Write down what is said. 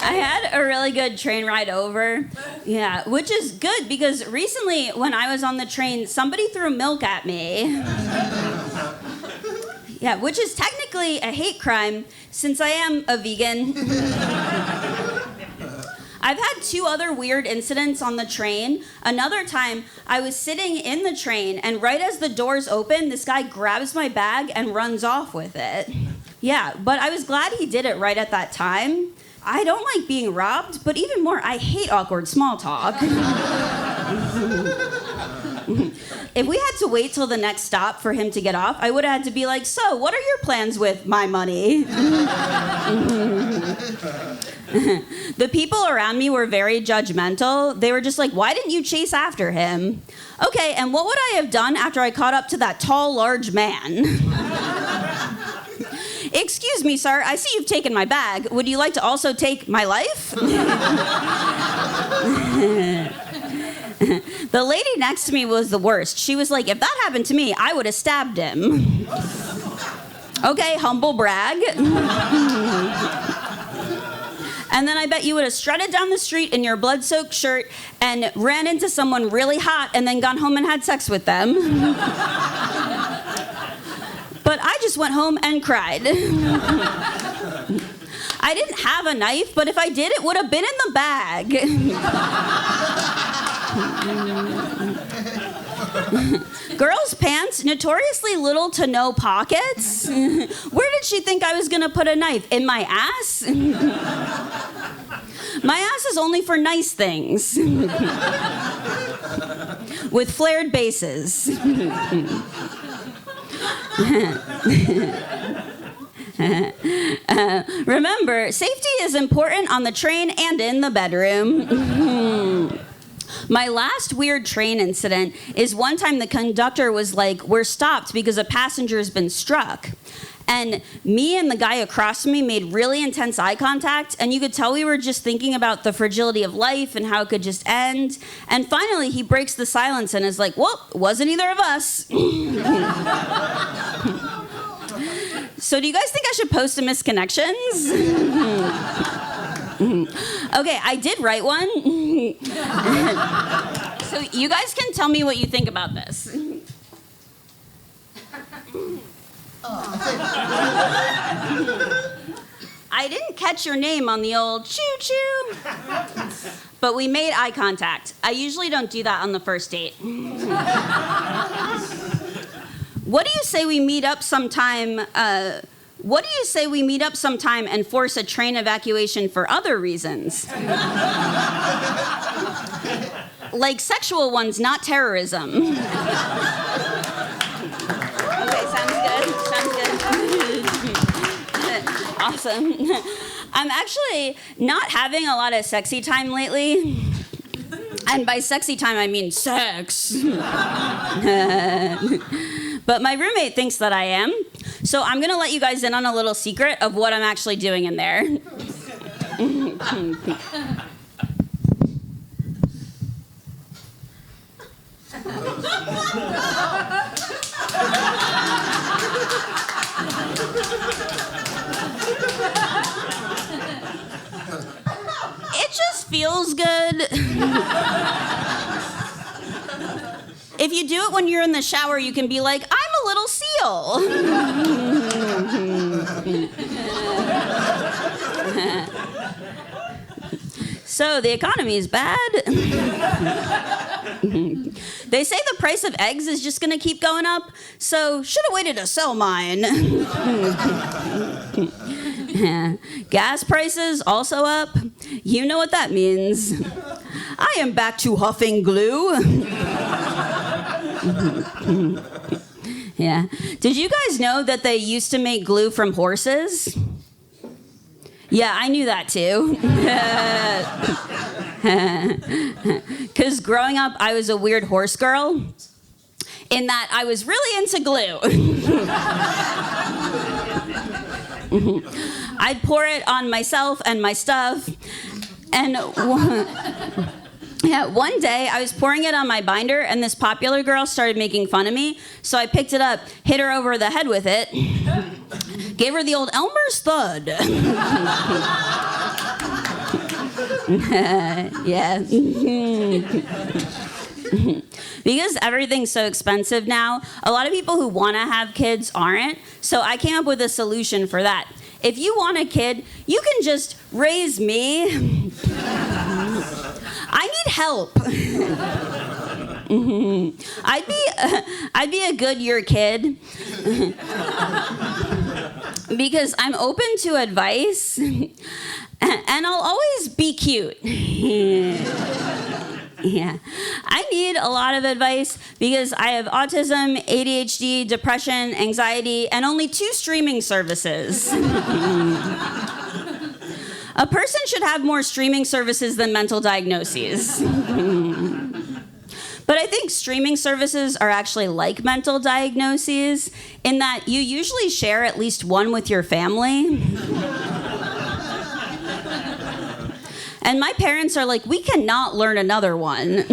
I had a really good train ride over. Yeah, which is good because recently when I was on the train, somebody threw milk at me. Yeah, which is technically a hate crime since I am a vegan. I've had 2 other weird incidents on the train. Another time, I was sitting in the train, and right as the doors open, this guy grabs my bag and runs off with it. Yeah, but I was glad he did it right at that time. I don't like being robbed, but even more, I hate awkward small talk. If we had to wait till the next stop for him to get off, I would have had to be like, so, what are your plans with my money? The people around me were very judgmental. They were just like, why didn't you chase after him? Okay, and what would I have done after I caught up to that tall, large man? Excuse me, sir, I see you've taken my bag. Would you like to also take my life? The lady next to me was the worst. She was like, if that happened to me, I would have stabbed him. Okay, humble brag. And then I bet you would have strutted down the street in your blood-soaked shirt and ran into someone really hot and then gone home and had sex with them. But I just went home and cried. I didn't have a knife, but if I did, it would have been in the bag. Girls' pants, notoriously little to no pockets. Where did she think I was gonna put a knife? In my ass? My ass is only for nice things. With flared bases. Remember, safety is important on the train and in the bedroom. My last weird train incident is one time the conductor was like, we're stopped because a passenger has been struck. And me and the guy across from me made really intense eye contact, and you could tell we were just thinking about the fragility of life and how it could just end. And finally, he breaks the silence and is like, well, it wasn't either of us. So do you guys think I should post a misconnections? Okay, I did write one. So you guys can tell me what you think about this. I didn't catch your name on the old choo-choo, but we made eye contact. I usually don't do that on the first date. What do you say we meet up sometime? What do you say we meet up sometime and force a train evacuation for other reasons? Like sexual ones, not terrorism. Okay, sounds good. Awesome. I'm actually not having a lot of sexy time lately. And by sexy time, I mean sex. But my roommate thinks that I am. So I'm going to let you guys in on a little secret of what I'm actually doing in there. It just feels good. If you do it when you're in the shower, you can be like, I'm a little seal. So the economy is bad. They say the price of eggs is just gonna keep going up, so should have waited to sell mine. Gas prices also up. You know what that means. I am back to huffing glue. Yeah. Did you guys know that they used to make glue from horses? Yeah, I knew that too. Because growing up, I was a weird horse girl in that I was really into glue. I'd pour it on myself and my stuff. And one day I was pouring it on my binder and this popular girl started making fun of me. So I picked it up, hit her over the head with it, gave her the old Elmer's thud. Yeah. Because everything's so expensive now, a lot of people who want to have kids aren't. So I came up with a solution for that. If you want a kid, you can just raise me. I need help. I'd be a good year kid. Because I'm open to advice and I'll always be cute. Yeah. I need a lot of advice because I have autism, ADHD, depression, anxiety, and only 2 streaming services. A person should have more streaming services than mental diagnoses. But I think streaming services are actually like mental diagnoses in that you usually share at least one with your family. And my parents are like, we cannot learn another one.